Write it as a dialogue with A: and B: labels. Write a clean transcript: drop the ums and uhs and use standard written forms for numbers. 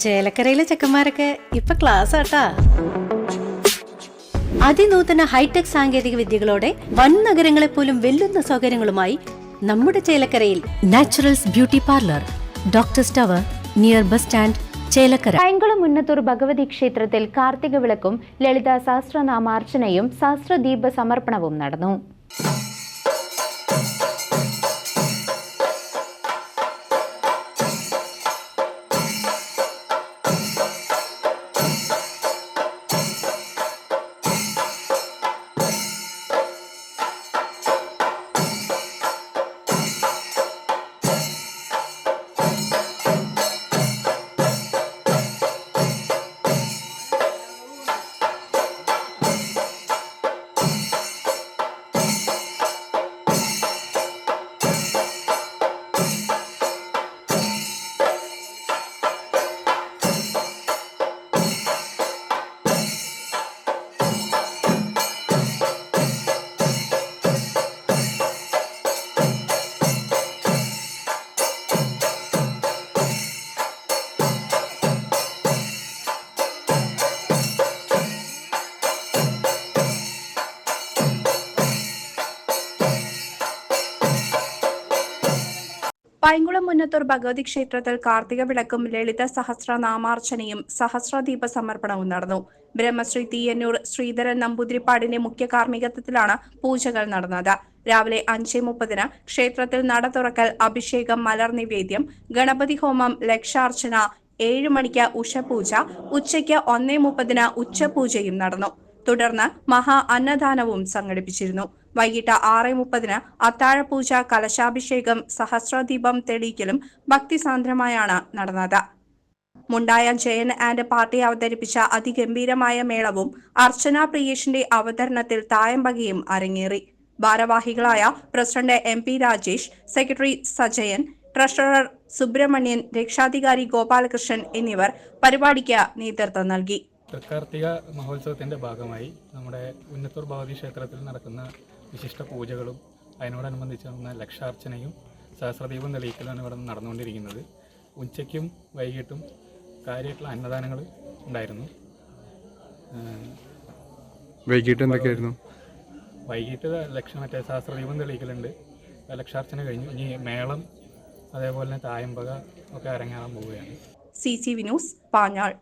A: ചേലക്കരയിലെ ചെക്കന്മാരൊക്കെ ഇപ്പൊ ക്ലാസ് ആട്ടാ. അതിനൂതന ഹൈടെക് സാങ്കേതിക വിദ്യകളോടെ വൻ നഗരങ്ങളെ പോലും വെല്ലുന്ന സൗകര്യങ്ങളുമായി നമ്മുടെ ചേലക്കരയിൽ naturals beauty parlour, doctors tower, near bus stand, Chelakkara.
B: Painkulam Munnathur Bhagavathi ക്ഷേത്രത്തിൽ കാർത്തിക വിളക്കും ലളിത സഹസ്രനാമാർച്ചനയും സഹസ്രദീപ സമർപ്പണവും നടന്നു.
C: പൈങ്കുളം മുന്നത്തൂർ ഭഗവതി ക്ഷേത്രത്തിൽ കാർത്തിക വിളക്കും ലളിത സഹസ്രനാമാർച്ചനയും സഹസ്രദീപ സമർപ്പണവും നടന്നു. ബ്രഹ്മശ്രീ തീയന്നൂർ ശ്രീധരൻ നമ്പൂതിരിപ്പാടിന്റെ മുഖ്യ കാർമ്മികത്വത്തിലാണ് പൂജകൾ നടന്നത്. രാവിലെ 5:30 ക്ഷേത്രത്തിൽ നട തുറക്കൽ, അഭിഷേകം, മലർ നിവേദ്യം, ഗണപതി ഹോമം, ലക്ഷാർച്ചന, 7 മണിക്ക് ഉഷപൂജ, ഉച്ചയ്ക്ക് 1:30 ഉച്ചപൂജയും നടന്നു. തുടർന്ന് മഹാ അന്നദാനവും സംഘടിപ്പിച്ചിരുന്നു. വൈകിട്ട് 6:30 അത്താഴപൂജ, കലശാഭിഷേകം, സഹസ്രദീപം തെളിയിക്കലും ഭക്തിസാന്ദ്രമായാണ് നടന്നത്. മുണ്ടായ ജയൻ ആൻഡ് പാർട്ടി അവതരിപ്പിച്ച അതിഗംഭീരമായ മേളവും അർച്ചന പ്രിയേഷിന്റെ അവതരണത്തിൽ തായമ്പകയും അരങ്ങേറി. ഭാരവാഹികളായ president MP Rajesh, secretary Sajayan, treasurer Subramanian, രക്ഷാധികാരി ഗോപാലകൃഷ്ണൻ എന്നിവർ പരിപാടിക്ക് നേതൃത്വം നൽകി.
D: കാർത്തിക മഹോത്സവത്തിൻ്റെ ഭാഗമായി നമ്മുടെ ഉന്നത്തൂർ ഭഗവതി ക്ഷേത്രത്തിൽ നടക്കുന്ന വിശിഷ്ട പൂജകളും അതിനോടനുബന്ധിച്ച് നടന്ന ലക്ഷാർച്ചനയും സഹസ്രദീപം തെളിയിക്കലാണ് ഇവിടെ നടന്നുകൊണ്ടിരിക്കുന്നത്. ഉച്ചയ്ക്കും വൈകിട്ടും കാര്യമായിട്ടുള്ള അന്നദാനങ്ങൾ ഉണ്ടായിരുന്നു.
E: വൈകിട്ട് എന്തൊക്കെയായിരുന്നു?
D: വൈകിട്ട് മറ്റേ സഹസ്രദീപം തെളിയിക്കലുണ്ട്. ലക്ഷാർച്ചന കഴിഞ്ഞു. ഇനി മേളം അതേപോലെ തന്നെ തായമ്പക ഒക്കെ അരങ്ങേറാൻ പോവുകയാണ്.
C: CCV news, Panjal.